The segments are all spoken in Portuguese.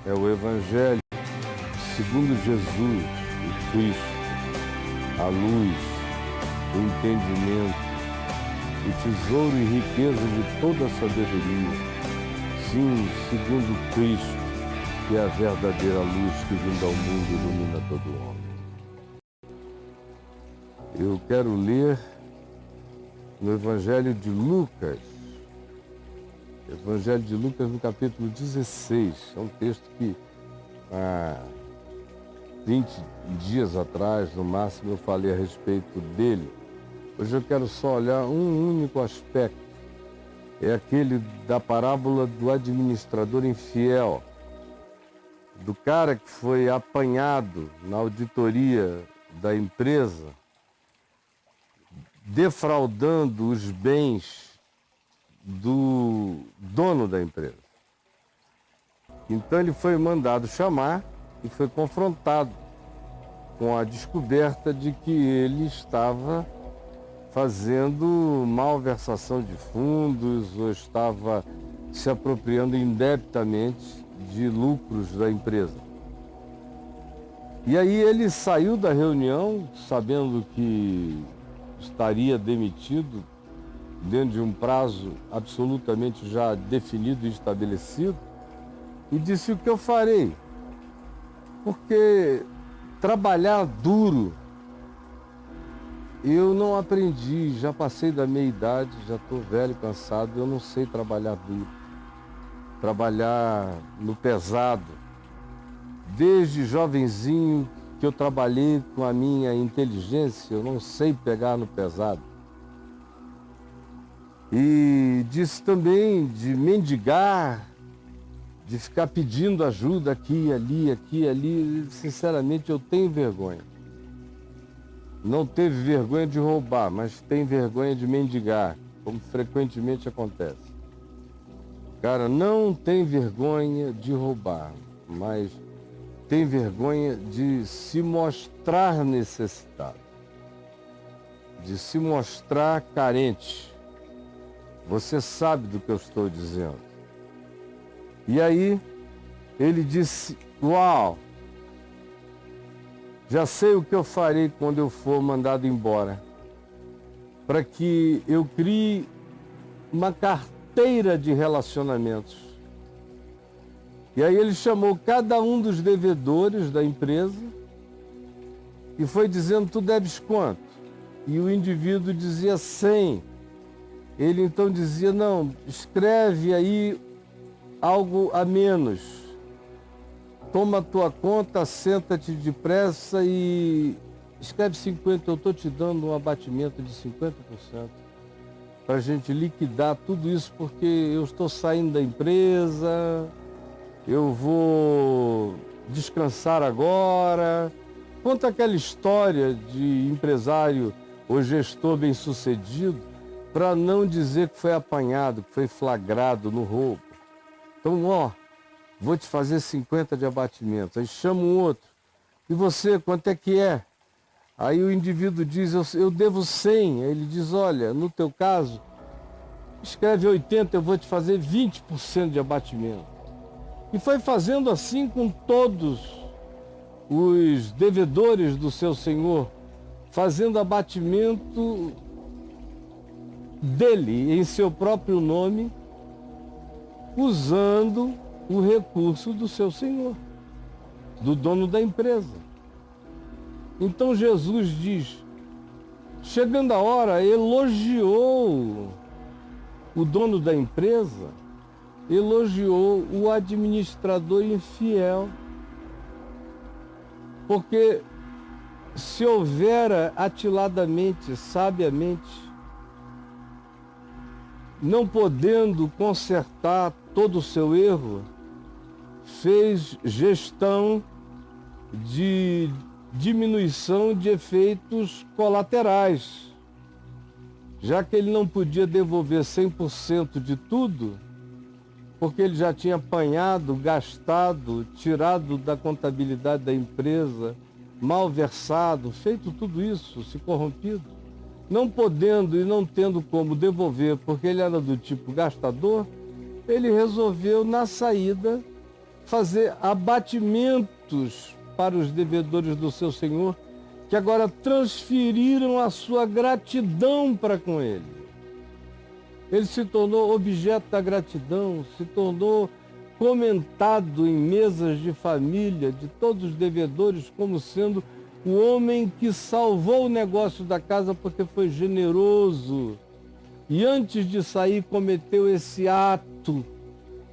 é o Evangelho segundo Jesus, o Cristo, a luz, o entendimento, o tesouro e riqueza de toda a sabedoria. Sim, segundo Cristo, que é a verdadeira luz que vindo ao mundo ilumina todo homem. Eu quero ler no Evangelho de Lucas, Evangelho de Lucas no capítulo 16. É um texto que há 20 dias atrás, no máximo, eu falei a respeito dele. Hoje eu quero só olhar um único aspecto. É aquele da parábola do administrador infiel, do cara que foi apanhado na auditoria da empresa, defraudando os bens do dono da empresa. Então ele foi mandado chamar e foi confrontado com a descoberta de que ele estava fazendo malversação de fundos ou estava se apropriando indebitamente de lucros da empresa. E aí ele saiu da reunião sabendo que estaria demitido dentro de um prazo absolutamente já definido e estabelecido, e disse: o que eu farei? Porque trabalhar duro eu não aprendi, já passei da meia idade, já estou velho, cansado, eu não sei trabalhar duro, trabalhar no pesado. Desde jovenzinho que eu trabalhei com a minha inteligência, eu não sei pegar no pesado. E disse também de mendigar, de ficar pedindo ajuda aqui, ali, aqui, ali. Sinceramente, eu tenho vergonha. Não teve vergonha de roubar, mas tem vergonha de mendigar, como frequentemente acontece. Cara, não tem vergonha de roubar, mas tem vergonha de se mostrar necessitado, de se mostrar carente. Você sabe do que eu estou dizendo. E aí, ele disse: uau, já sei o que eu farei quando eu for mandado embora, para que eu crie uma carteira de relacionamentos. E aí ele chamou cada um dos devedores da empresa e foi dizendo: tu deves quanto? E o indivíduo dizia 100. Ele então dizia: não, escreve aí algo a menos. Toma a tua conta, senta-te depressa e escreve 50. Eu estou te dando um abatimento de 50% para a gente liquidar tudo isso, porque eu estou saindo da empresa, eu vou descansar agora. Conta aquela história de empresário ou gestor bem-sucedido, para não dizer que foi apanhado, que foi flagrado no roubo. Então, ó, vou te fazer 50 de abatimento. Aí chama um outro. E você, quanto é que é? Aí o indivíduo diz: eu devo 100. Aí ele diz: olha, no teu caso, escreve 80, eu vou te fazer 20% de abatimento. E foi fazendo assim com todos os devedores do seu senhor, fazendo abatimento dele em seu próprio nome, usando o recurso do seu senhor, do dono da empresa. Então Jesus diz, chegando a hora, elogiou o dono da empresa, elogiou o administrador infiel, porque se houvera atiladamente, sabiamente, não podendo consertar todo o seu erro, fez gestão de diminuição de efeitos colaterais. Já que ele não podia devolver 100% de tudo, porque ele já tinha apanhado, gastado, tirado da contabilidade da empresa, malversado, feito tudo isso, se corrompido. Não podendo e não tendo como devolver, porque ele era do tipo gastador, ele resolveu, na saída, fazer abatimentos para os devedores do seu senhor, que agora transferiram a sua gratidão para com ele. Ele se tornou objeto da gratidão, se tornou comentado em mesas de família de todos os devedores como sendo o homem que salvou o negócio da casa porque foi generoso. E antes de sair cometeu esse ato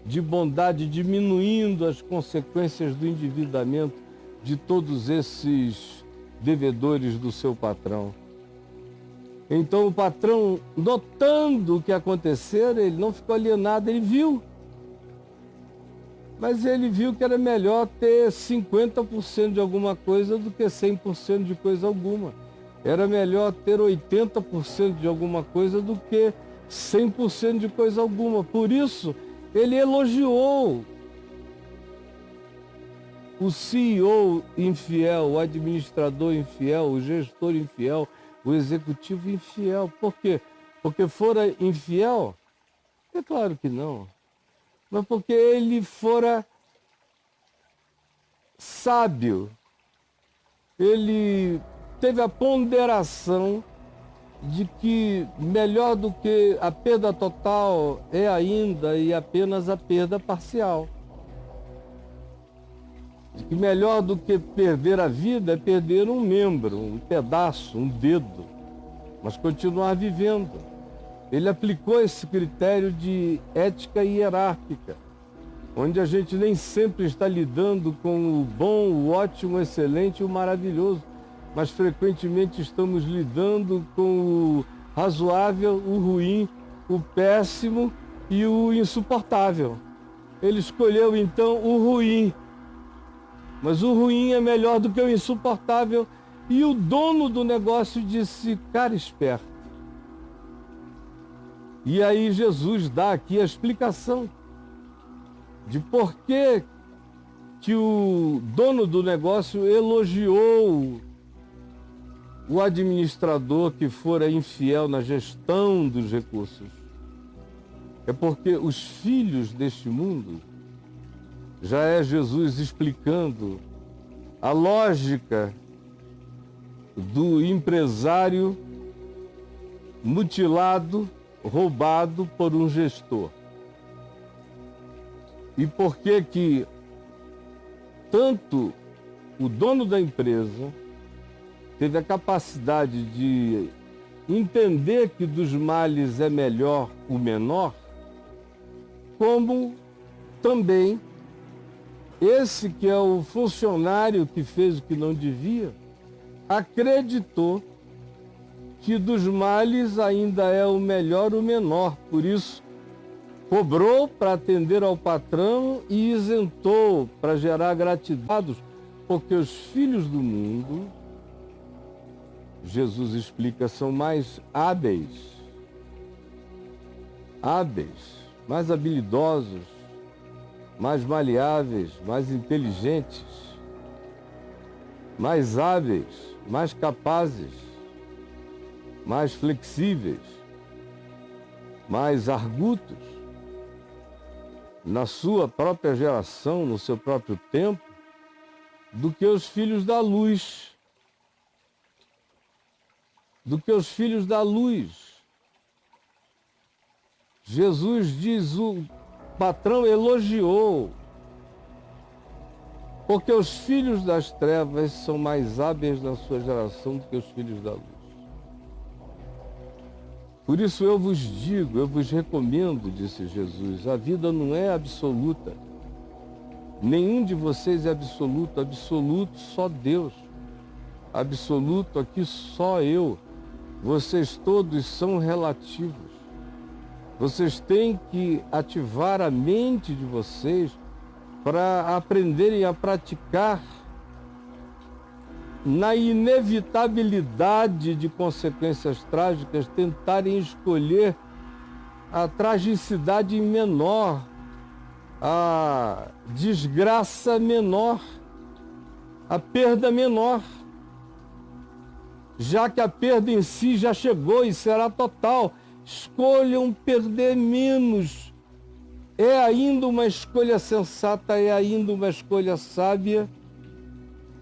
de bondade, diminuindo as consequências do endividamento de todos esses devedores do seu patrão. Então o patrão, notando o que acontecera, ele não ficou alienado, ele viu. Mas ele viu que era melhor ter 50% de alguma coisa do que 100% de coisa alguma. Era melhor ter 80% de alguma coisa do que 100% de coisa alguma. Por isso, ele elogiou o CEO infiel, o administrador infiel, o gestor infiel, o executivo infiel. Por quê? Porque fora infiel? É claro que não. Mas porque ele fora sábio. Ele teve a ponderação de que melhor do que a perda total é ainda e apenas a perda parcial. De que melhor do que perder a vida é perder um membro, um pedaço, um dedo, mas continuar vivendo. Ele aplicou esse critério de ética hierárquica, onde a gente nem sempre está lidando com o bom, o ótimo, o excelente e o maravilhoso, mas frequentemente estamos lidando com o razoável, o ruim, o péssimo e o insuportável. Ele escolheu então o ruim, mas o ruim é melhor do que o insuportável. E o dono do negócio disse: cara esperto. E aí Jesus dá aqui a explicação de por que o dono do negócio elogiou o administrador que fora infiel na gestão dos recursos. É porque os filhos deste mundo, já é Jesus explicando a lógica do empresário mutilado, roubado por um gestor. E por que tanto o dono da empresa teve a capacidade de entender que dos males é melhor o menor, como também esse que é o funcionário que fez o que não devia, acreditou que dos males ainda é o melhor o menor. Por isso, cobrou para atender ao patrão e isentou para gerar gratidão, porque os filhos do mundo, Jesus explica, são mais hábeis, mais habilidosos, mais maleáveis, mais inteligentes, mais hábeis, mais capazes, mais flexíveis, mais argutos na sua própria geração, no seu próprio tempo, do que os filhos da luz. Jesus diz, o patrão elogiou, porque os filhos das trevas são mais hábeis na sua geração do que os filhos da luz. Por isso eu vos digo, eu vos recomendo, disse Jesus, a vida não é absoluta. Nenhum de vocês é absoluto, absoluto só Deus. Absoluto aqui só eu. Vocês todos são relativos. Vocês têm que ativar a mente de vocês para aprenderem a praticar na inevitabilidade de consequências trágicas, tentarem escolher a tragicidade menor, a desgraça menor, a perda menor, já que a perda em si já chegou e será total. Escolham perder menos é ainda uma escolha sensata, é ainda uma escolha sábia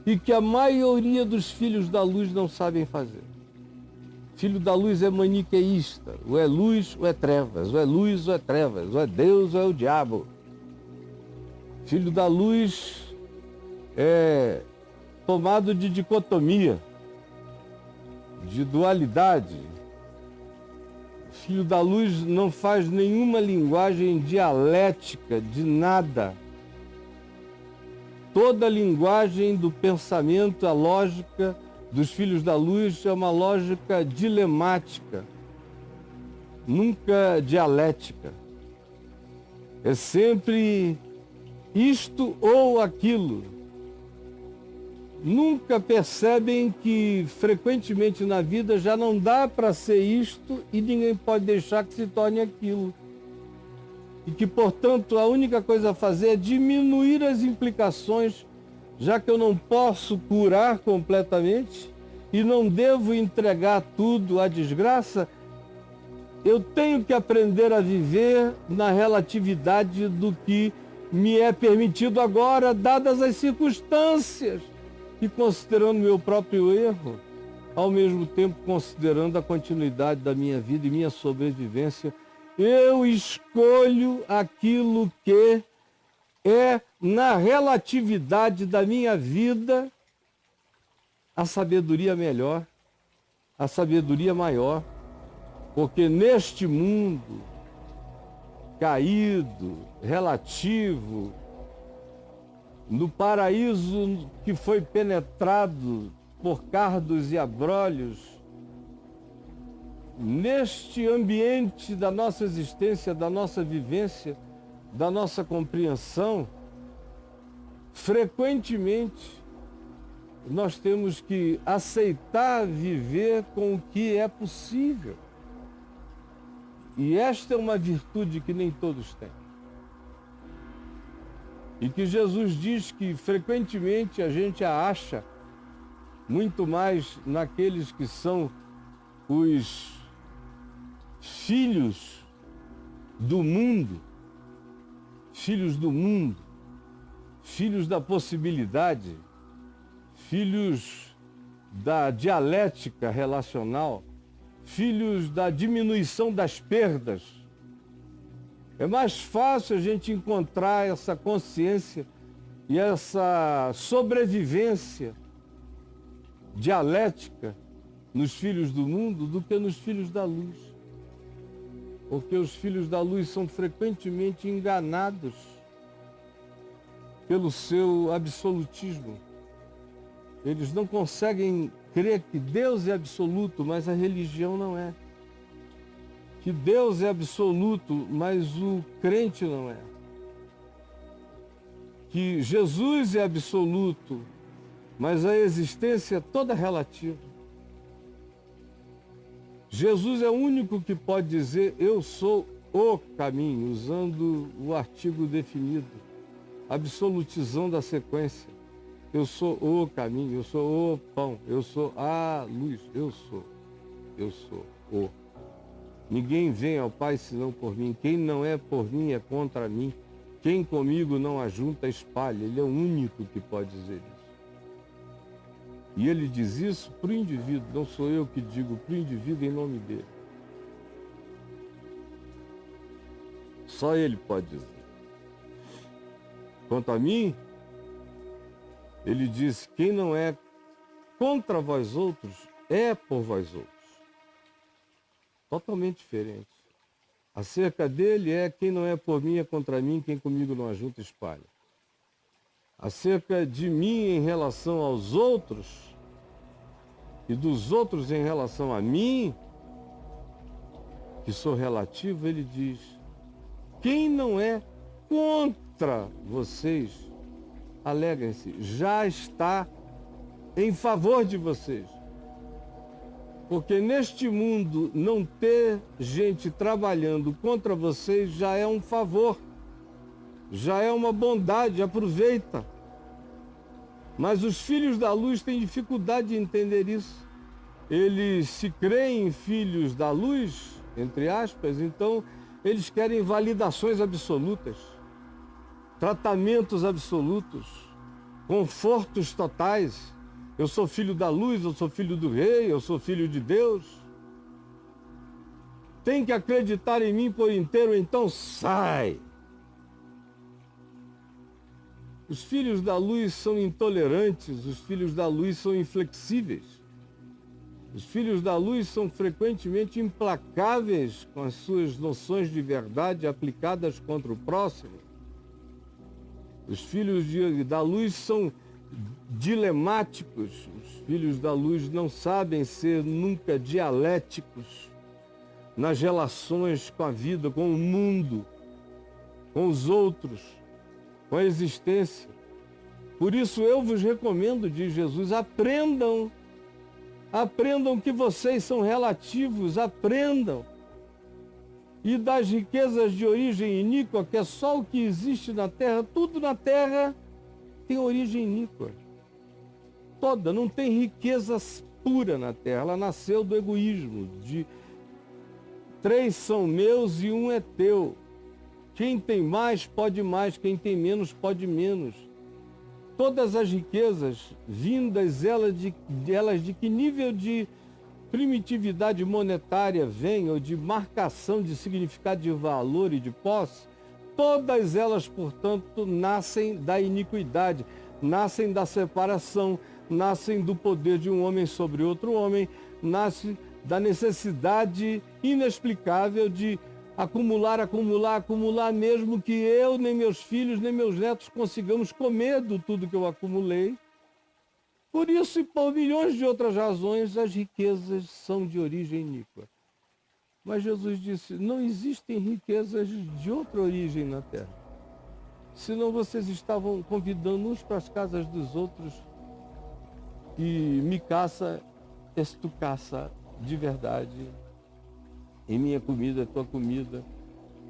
e que a maioria dos filhos da luz não sabem fazer. Filho da luz é maniqueísta, ou é luz ou é trevas, ou é luz ou é trevas, ou é Deus ou é o diabo. Filho da luz é tomado de dicotomia, de dualidade. Filho da luz não faz nenhuma linguagem dialética de nada. Toda a linguagem do pensamento, a lógica dos filhos da luz é uma lógica dilemática, nunca dialética. É sempre isto ou aquilo. Nunca percebem que frequentemente na vida já não dá para ser isto e ninguém pode deixar que se torne aquilo. E que, portanto, a única coisa a fazer é diminuir as implicações, já que eu não posso curar completamente e não devo entregar tudo à desgraça, eu tenho que aprender a viver na relatividade do que me é permitido agora, dadas as circunstâncias, e considerando meu próprio erro, ao mesmo tempo considerando a continuidade da minha vida e minha sobrevivência, eu escolho aquilo que é, na relatividade da minha vida, a sabedoria melhor, a sabedoria maior, porque neste mundo caído, relativo, no paraíso que foi penetrado por cardos e abrolhos, neste ambiente da nossa existência, da nossa vivência, da nossa compreensão, frequentemente nós temos que aceitar viver com o que é possível. E esta é uma virtude que nem todos têm. E que Jesus diz que frequentemente a gente a acha muito mais naqueles que são os filhos do mundo, filhos da possibilidade, filhos da dialética relacional, filhos da diminuição das perdas. É mais fácil a gente encontrar essa consciência e essa sobrevivência dialética nos filhos do mundo do que nos filhos da luz. Porque os filhos da luz são frequentemente enganados pelo seu absolutismo. Eles não conseguem crer que Deus é absoluto, mas a religião não é. Que Deus é absoluto, mas o crente não é. Que Jesus é absoluto, mas a existência é toda relativa. Jesus é o único que pode dizer, eu sou o caminho, usando o artigo definido, absolutizando a sequência. Eu sou o caminho, eu sou o pão, eu sou a luz, eu sou o. Ninguém vem ao Pai senão por mim. Quem não é por mim é contra mim. Quem comigo não ajunta, espalha. Ele é o único que pode dizer isso. E ele diz isso para o indivíduo, não sou eu que digo, para o indivíduo em nome dele. Só ele pode dizer. Quanto a mim, ele diz, quem não é contra vós outros, é por vós outros. Totalmente diferente. Acerca dele é quem não é por mim é contra mim, quem comigo não ajunta espalha. Acerca de mim em relação aos outros e dos outros em relação a mim, que sou relativo, ele diz, quem não é contra vocês, alegrem-se, já está em favor de vocês. Porque neste mundo, não ter gente trabalhando contra vocês já é um favor, já é uma bondade, aproveita. Mas os filhos da luz têm dificuldade de entender isso. Eles se creem filhos da luz, entre aspas, então Eles querem validações absolutas, tratamentos absolutos, confortos totais. Eu sou filho da luz, eu sou filho do rei, eu sou filho de Deus. Tem que acreditar em mim por inteiro, então sai. Os filhos da luz são intolerantes, os filhos da luz são inflexíveis. Os filhos da luz são frequentemente implacáveis com as suas noções de verdade aplicadas contra o próximo. Os filhos da luz são dilemáticos. Os filhos da luz não sabem ser nunca dialéticos nas relações com a vida, com o mundo, com os outros, com a existência. Por isso eu vos recomendo, diz Jesus, aprendam que vocês são relativos, aprendam. E das riquezas de origem iníqua, que é só o que existe na terra, tudo na terra tem origem iníqua. Toda, não tem riqueza pura na terra, ela nasceu do egoísmo, de 3 são meus e 1 é teu. Quem tem mais, pode mais, quem tem menos, pode menos. Todas as riquezas vindas, elas de que nível de primitividade monetária vem, ou de marcação de significado de valor e de posse, todas elas, portanto, nascem da iniquidade, nascem da separação, nascem do poder de um homem sobre outro homem, nascem da necessidade inexplicável de acumular, mesmo que eu, nem meus filhos, nem meus netos consigamos comer do tudo que eu acumulei. Por isso e por milhões de outras razões, as riquezas são de origem iníqua. Mas Jesus disse, não existem riquezas de outra origem na terra. Senão vocês estavam convidando uns para as casas dos outros e me caça, és tu caça de verdade. E minha comida é tua comida.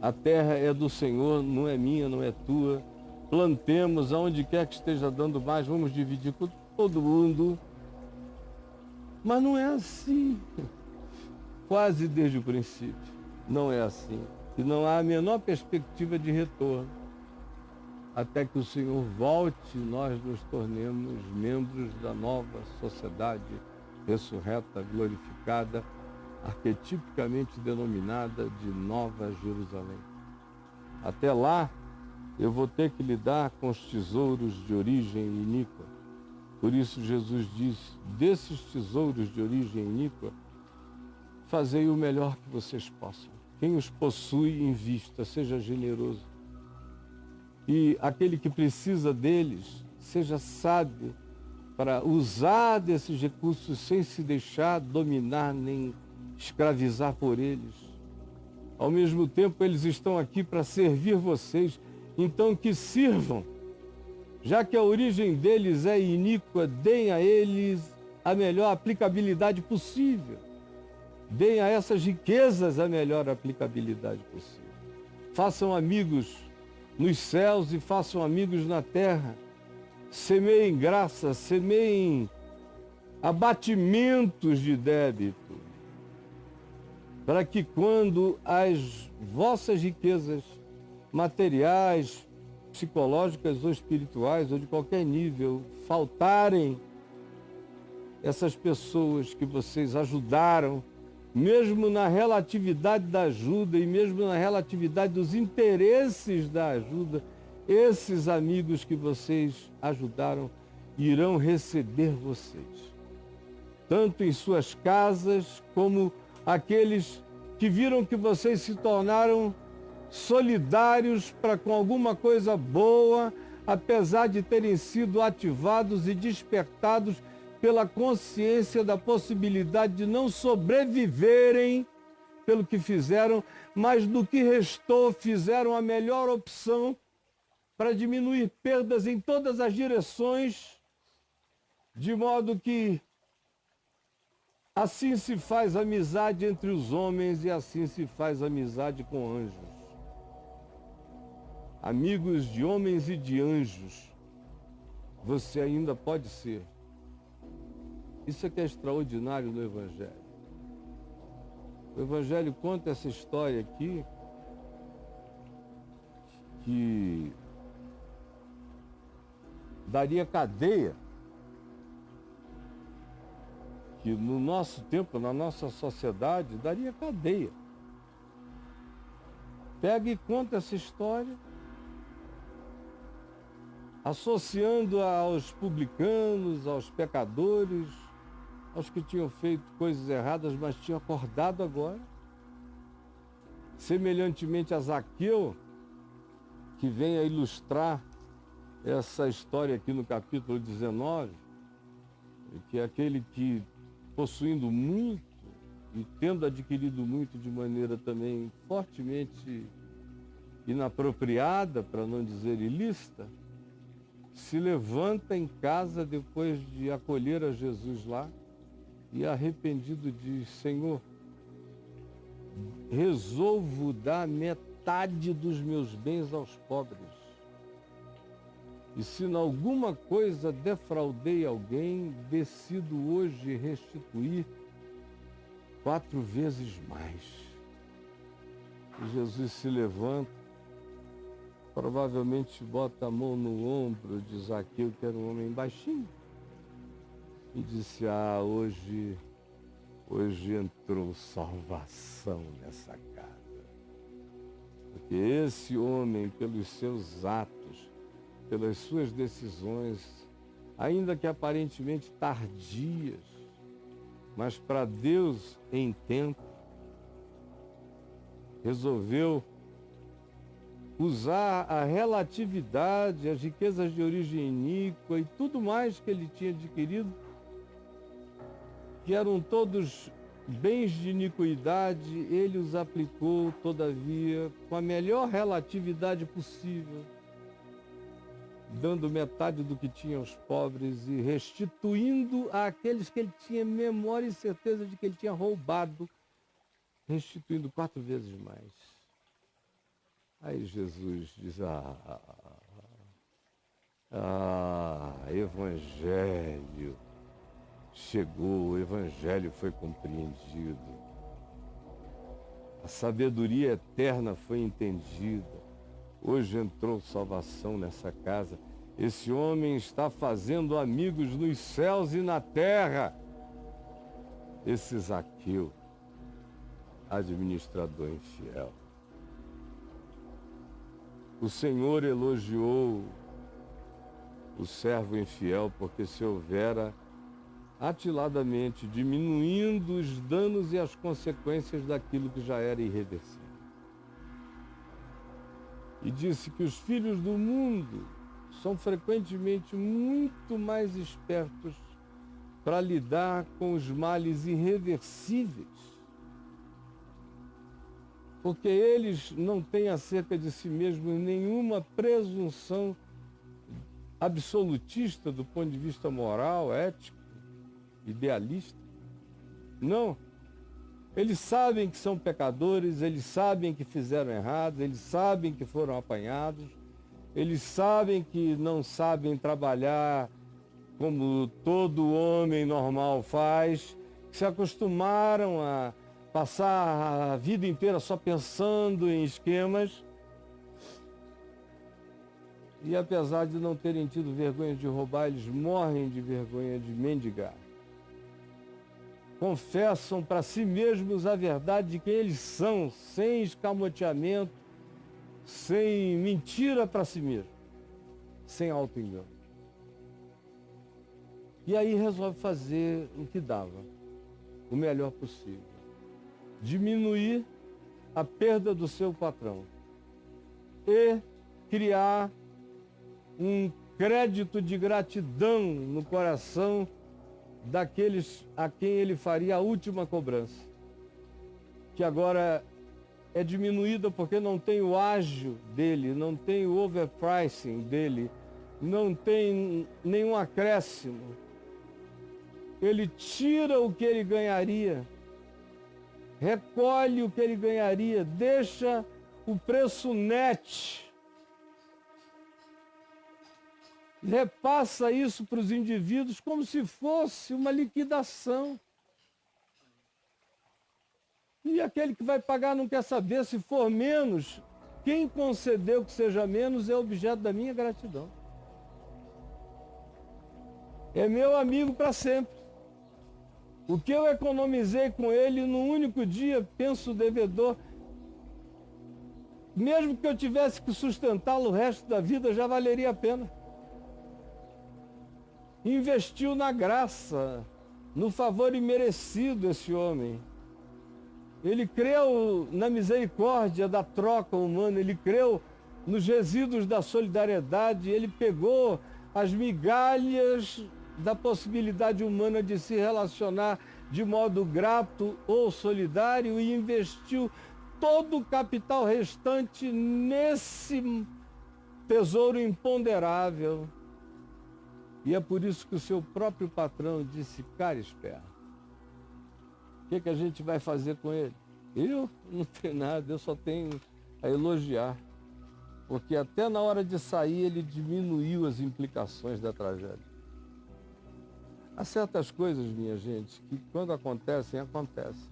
A terra é do Senhor, não é minha, não é tua. Plantemos aonde quer que esteja dando mais, vamos dividir com todo mundo. Mas não é assim. Quase desde o princípio. Não é assim. E não há a menor perspectiva de retorno. Até que o Senhor volte e nós nos tornemos membros da nova sociedade ressurreta, glorificada, arquetipicamente denominada de Nova Jerusalém. Até lá, eu vou ter que lidar com os tesouros de origem iníqua. Por isso Jesus diz, desses tesouros de origem iníqua, fazei o melhor que vocês possam. Quem os possui, invista, seja generoso. E aquele que precisa deles, seja sábio para usar desses recursos sem se deixar dominar nem escravizar por eles. Ao mesmo tempo, eles estão aqui para servir vocês, então que sirvam. Já que a origem deles é iníqua, deem a eles a melhor aplicabilidade possível. Deem a essas riquezas a melhor aplicabilidade possível. Façam amigos nos céus e façam amigos na terra. Semeiem graça, semeiem abatimentos de débito, para que quando as vossas riquezas materiais, psicológicas ou espirituais, ou de qualquer nível, faltarem, essas pessoas que vocês ajudaram, mesmo na relatividade da ajuda e mesmo na relatividade dos interesses da ajuda, esses amigos que vocês ajudaram irão receber vocês, tanto em suas casas como aqueles que viram que vocês se tornaram solidários para com alguma coisa boa, apesar de terem sido ativados e despertados pela consciência da possibilidade de não sobreviverem pelo que fizeram, mas do que restou fizeram a melhor opção para diminuir perdas em todas as direções, de modo que assim se faz amizade entre os homens e assim se faz amizade com anjos. Amigos de homens e de anjos, você ainda pode ser. Isso é que é extraordinário no Evangelho. O Evangelho conta essa história aqui que daria cadeia, que no nosso tempo, na nossa sociedade, daria cadeia. Pega e conta essa história, associando aos publicanos, aos pecadores, aos que tinham feito coisas erradas, mas tinham acordado agora. Semelhantemente a Zaqueu, que vem a ilustrar essa história aqui no capítulo 19, que é aquele que, possuindo muito e tendo adquirido muito de maneira também fortemente inapropriada, para não dizer ilícita, se levanta em casa depois de acolher a Jesus lá e arrependido diz: Senhor, resolvo dar metade dos meus bens aos pobres. E se em alguma coisa defraudei alguém, decido hoje restituir 4 vezes mais. E Jesus se levanta, provavelmente bota a mão no ombro de Zaqueu, que era um homem baixinho, e disse: ah, hoje entrou salvação nessa casa. Porque esse homem, pelos seus atos, pelas suas decisões, ainda que aparentemente tardias, mas para Deus em tempo, resolveu usar a relatividade, as riquezas de origem iníqua e tudo mais que ele tinha adquirido, que eram todos bens de iniquidade, ele os aplicou, todavia, com a melhor relatividade possível, dando metade do que tinha aos pobres e restituindo àqueles que ele tinha memória e certeza de que ele tinha roubado, restituindo 4 vezes mais. Aí Jesus diz: evangelho chegou, o evangelho foi compreendido, a sabedoria eterna foi entendida. Hoje entrou salvação nessa casa. Esse homem está fazendo amigos nos céus e na terra. Esse Zaqueu, administrador infiel. O Senhor elogiou o servo infiel porque se houvera atiladamente diminuindo os danos e as consequências daquilo que já era irreversível. E disse que os filhos do mundo são frequentemente muito mais espertos para lidar com os males irreversíveis, porque eles não têm acerca de si mesmos nenhuma presunção absolutista do ponto de vista moral, ético, idealista. Não. Eles sabem que são pecadores, eles sabem que fizeram errado, eles sabem que foram apanhados, eles sabem que não sabem trabalhar como todo homem normal faz, que se acostumaram a passar a vida inteira só pensando em esquemas. E apesar de não terem tido vergonha de roubar, eles morrem de vergonha de mendigar. Confessam para si mesmos a verdade de quem eles são, sem escamoteamento, sem mentira para si mesmo, sem auto-engano. E aí resolve fazer o que dava, o melhor possível. Diminuir a perda do seu patrão e criar um crédito de gratidão no coração daqueles a quem ele faria a última cobrança, que agora é diminuída porque não tem o ágio dele, não tem o overpricing dele, não tem nenhum acréscimo. Ele tira o que ele ganharia, recolhe o que ele ganharia, deixa o preço net, repassa isso para os indivíduos como se fosse uma liquidação. E aquele que vai pagar não quer saber, se for menos, Quem concedeu que seja menos é objeto da minha gratidão. É meu amigo para sempre. O que eu economizei com ele num único dia, penso devedor, mesmo que eu tivesse que sustentá-lo o resto da vida, já valeria a pena. Investiu na graça, no favor imerecido esse homem. Ele creu na misericórdia da troca humana, ele creu nos resíduos da solidariedade, ele pegou as migalhas da possibilidade humana de se relacionar de modo grato ou solidário e investiu todo o capital restante nesse tesouro imponderável. E é por isso que o seu próprio patrão disse: Carisper, o que a gente vai fazer com ele? Eu não tenho nada, eu só tenho a elogiar. Porque até na hora de sair ele diminuiu as implicações da tragédia. Há certas coisas, minha gente, que quando acontecem, acontecem.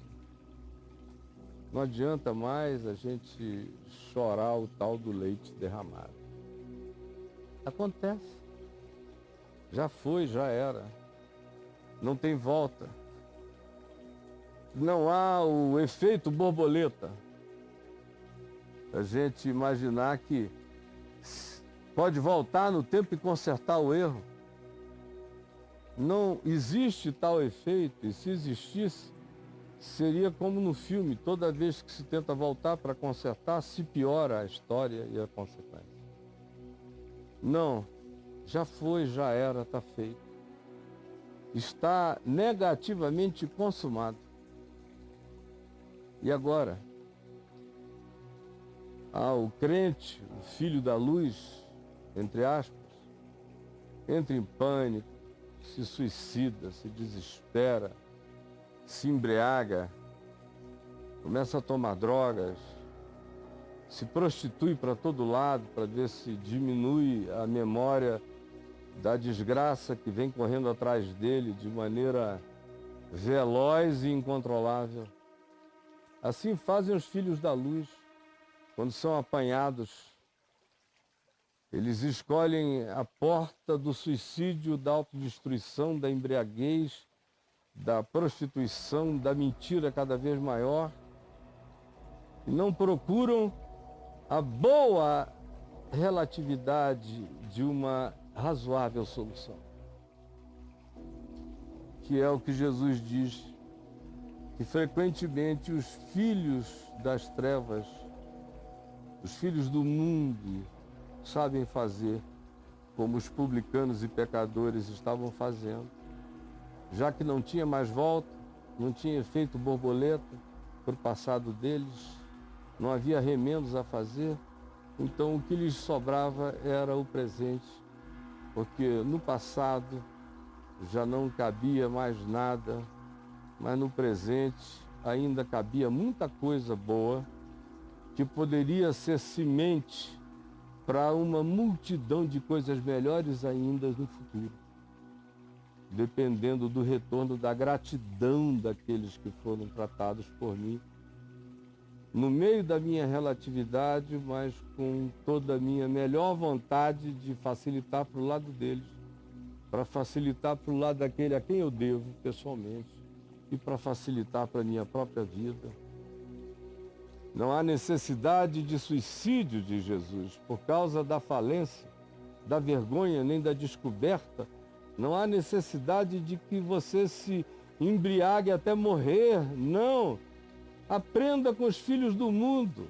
Não adianta mais a gente chorar o tal do leite derramado. Acontece. Já foi, já era. Não tem volta. Não há o efeito borboleta. A gente imaginar que pode voltar no tempo e consertar o erro. Não existe tal efeito, e se existisse, seria como no filme: toda vez que se tenta voltar para consertar, se piora a história e a consequência. Não, já foi, já era, está feito. Está negativamente consumado. E agora? O crente, o filho da luz, entre aspas, entra em pânico, se suicida, se desespera, se embriaga, começa a tomar drogas, se prostitui para todo lado para ver se diminui a memória da desgraça que vem correndo atrás dele de maneira veloz e incontrolável. Assim fazem os filhos da luz quando são apanhados. Eles escolhem a porta do suicídio, da autodestruição, da embriaguez, da prostituição, da mentira cada vez maior, e não procuram a boa relatividade de uma razoável solução, que é o que Jesus diz, que frequentemente os filhos das trevas, os filhos do mundo, sabem fazer como os publicanos e pecadores estavam fazendo. Já que não tinha mais volta, não tinha efeito borboleta para o passado deles, não havia remendos a fazer, então o que lhes sobrava era o presente, porque no passado já não cabia mais nada, mas no presente ainda cabia muita coisa boa que poderia ser semente para uma multidão de coisas melhores ainda no futuro, dependendo do retorno da gratidão daqueles que foram tratados por mim, no meio da minha relatividade, mas com toda a minha melhor vontade de facilitar para o lado deles, para facilitar para o lado daquele a quem eu devo pessoalmente e para facilitar para a minha própria vida. Não há necessidade de suicídio de Jesus por causa da falência, da vergonha, nem da descoberta. Não há necessidade de que você se embriague até morrer. Não. Aprenda com os filhos do mundo.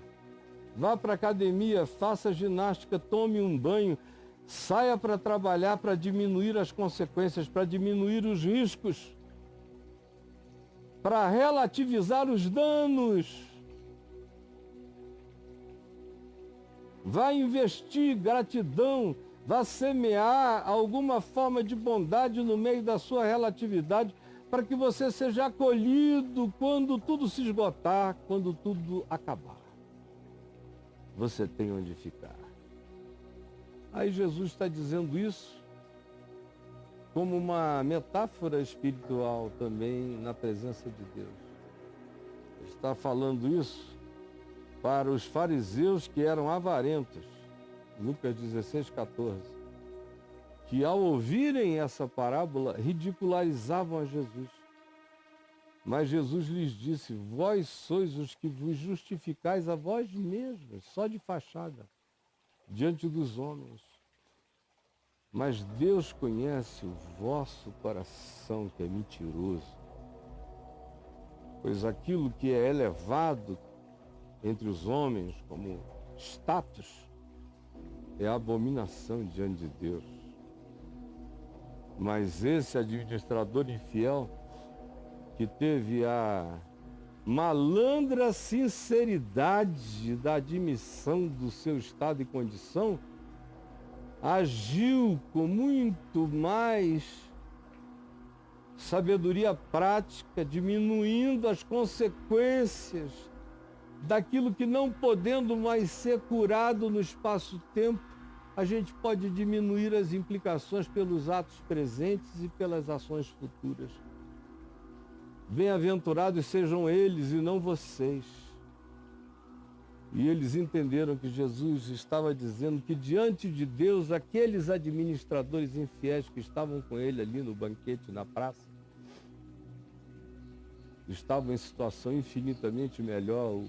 Vá para a academia, faça ginástica, tome um banho, saia para trabalhar para diminuir as consequências, para diminuir os riscos, para relativizar os danos. Vá investir gratidão, vá semear alguma forma de bondade no meio da sua relatividade, para que você seja acolhido quando tudo se esgotar, quando tudo acabar. Você tem onde ficar. Aí Jesus está dizendo isso como uma metáfora espiritual também na presença de Deus. Está falando isso para os fariseus que eram avarentos, Lucas 16:14, que ao ouvirem essa parábola ridicularizavam a Jesus. Mas Jesus lhes disse: vós sois os que vos justificais a vós mesmos, só de fachada, diante dos homens. Mas Deus conhece o vosso coração, que é mentiroso. Pois aquilo que é elevado entre os homens como status é abominação diante de Deus. Mas esse administrador infiel, que teve a malandra sinceridade da admissão do seu estado e condição, agiu com muito mais sabedoria prática, diminuindo as consequências daquilo que, não podendo mais ser curado no espaço-tempo, a gente pode diminuir as implicações pelos atos presentes e pelas ações futuras. Bem-aventurados sejam eles e não vocês. E eles entenderam que Jesus estava dizendo que diante de Deus, aqueles administradores infiéis que estavam com ele ali no banquete, na praça, estavam em situação infinitamente melhor.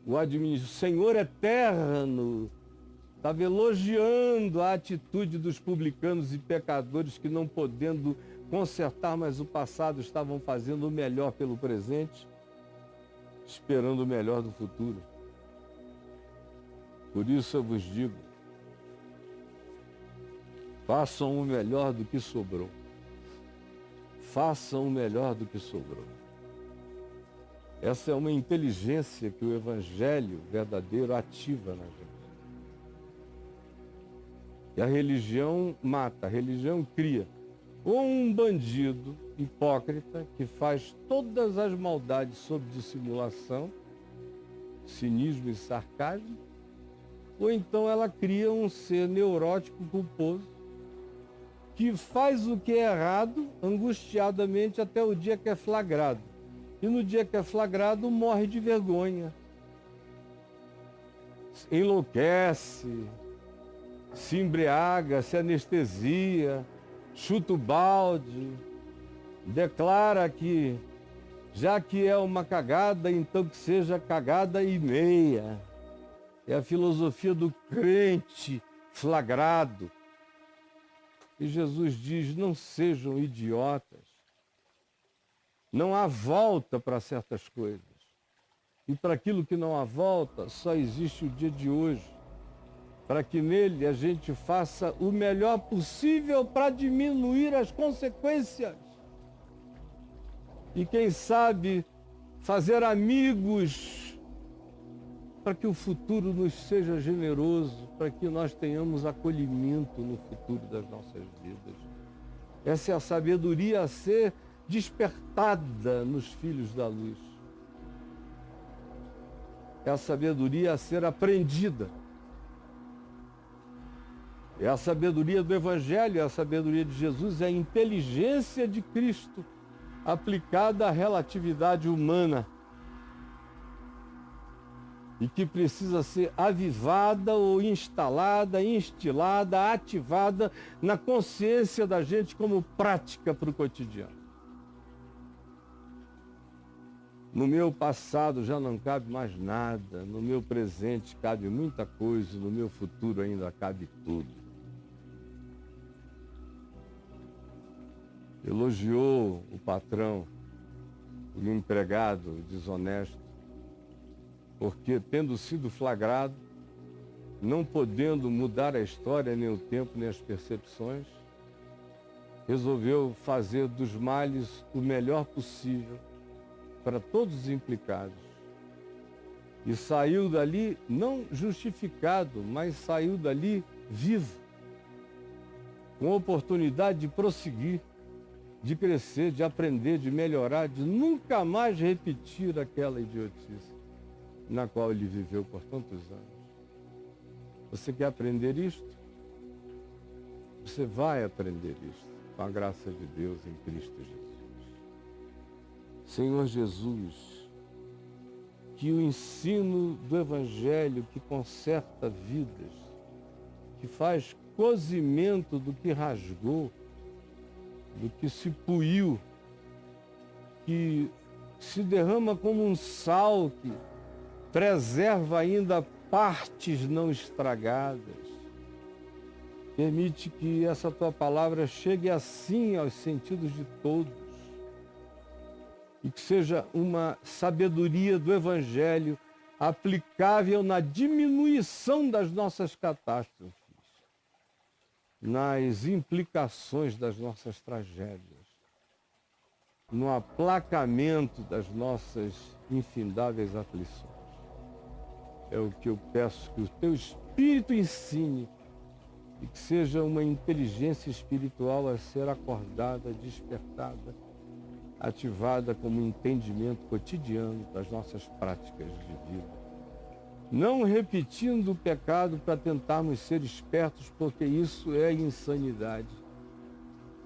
O Senhor eterno estava elogiando a atitude dos publicanos e pecadores que, não podendo consertar mais o passado, estavam fazendo o melhor pelo presente, esperando o melhor do futuro. Por isso eu vos digo, façam o melhor do que sobrou. Façam o melhor do que sobrou. Essa é uma inteligência que o Evangelho verdadeiro ativa na gente. E a religião mata, a religião cria. Ou um bandido hipócrita que faz todas as maldades sob dissimulação, cinismo e sarcasmo, ou então ela cria um ser neurótico culposo que faz o que é errado angustiadamente até o dia que é flagrado. E no dia que é flagrado morre de vergonha, enlouquece, se embriaga, se anestesia, chuta o balde, declara que, já que é uma cagada, então que seja cagada e meia. É a filosofia do crente flagrado. E Jesus diz: não sejam idiotas. Não há volta para certas coisas. E para aquilo que não há volta, só existe o dia de hoje. Para que nele a gente faça o melhor possível para diminuir as consequências. E quem sabe fazer amigos para que o futuro nos seja generoso, para que nós tenhamos acolhimento no futuro das nossas vidas. Essa é a sabedoria a ser despertada nos filhos da luz. É a sabedoria a ser aprendida. É a sabedoria do Evangelho, é a sabedoria de Jesus, é a inteligência de Cristo aplicada à relatividade humana e que precisa ser avivada ou instalada, instilada, ativada na consciência da gente como prática para o cotidiano. No meu passado já não cabe mais nada, no meu presente cabe muita coisa, no meu futuro ainda cabe tudo. Elogiou o patrão, o empregado desonesto, porque, tendo sido flagrado, não podendo mudar a história, nem o tempo, nem as percepções, resolveu fazer dos males o melhor possível para todos os implicados. E saiu dali não justificado, mas saiu dali vivo, com oportunidade de prosseguir, de crescer, de aprender, de melhorar, de nunca mais repetir aquela idiotice na qual ele viveu por tantos anos. Você quer aprender isto? Você vai aprender isto, com a graça de Deus em Cristo Jesus. Senhor Jesus, que o ensino do Evangelho, que conserta vidas, que faz cozimento do que rasgou, do que se puiu, que se derrama como um sal que preserva ainda partes não estragadas. Permite que essa tua palavra chegue assim aos sentidos de todos e que seja uma sabedoria do Evangelho aplicável na diminuição das nossas catástrofes, nas implicações das nossas tragédias, no aplacamento das nossas infindáveis aflições. É o que eu peço que o teu Espírito ensine e que seja uma inteligência espiritual a ser acordada, despertada, ativada como um entendimento cotidiano das nossas práticas de vida. Não repetindo o pecado para tentarmos ser espertos, porque isso é insanidade.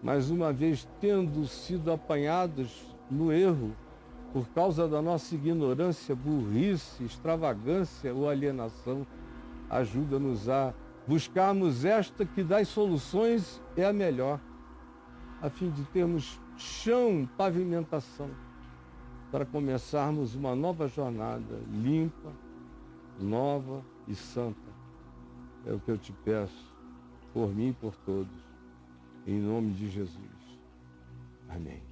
Mas uma vez tendo sido apanhados no erro, por causa da nossa ignorância, burrice, extravagância ou alienação, ajuda-nos a buscarmos esta que das soluções é a melhor, a fim de termos chão, pavimentação, para começarmos uma nova jornada limpa, nova e santa. É o que eu te peço, por mim e por todos, em nome de Jesus. Amém.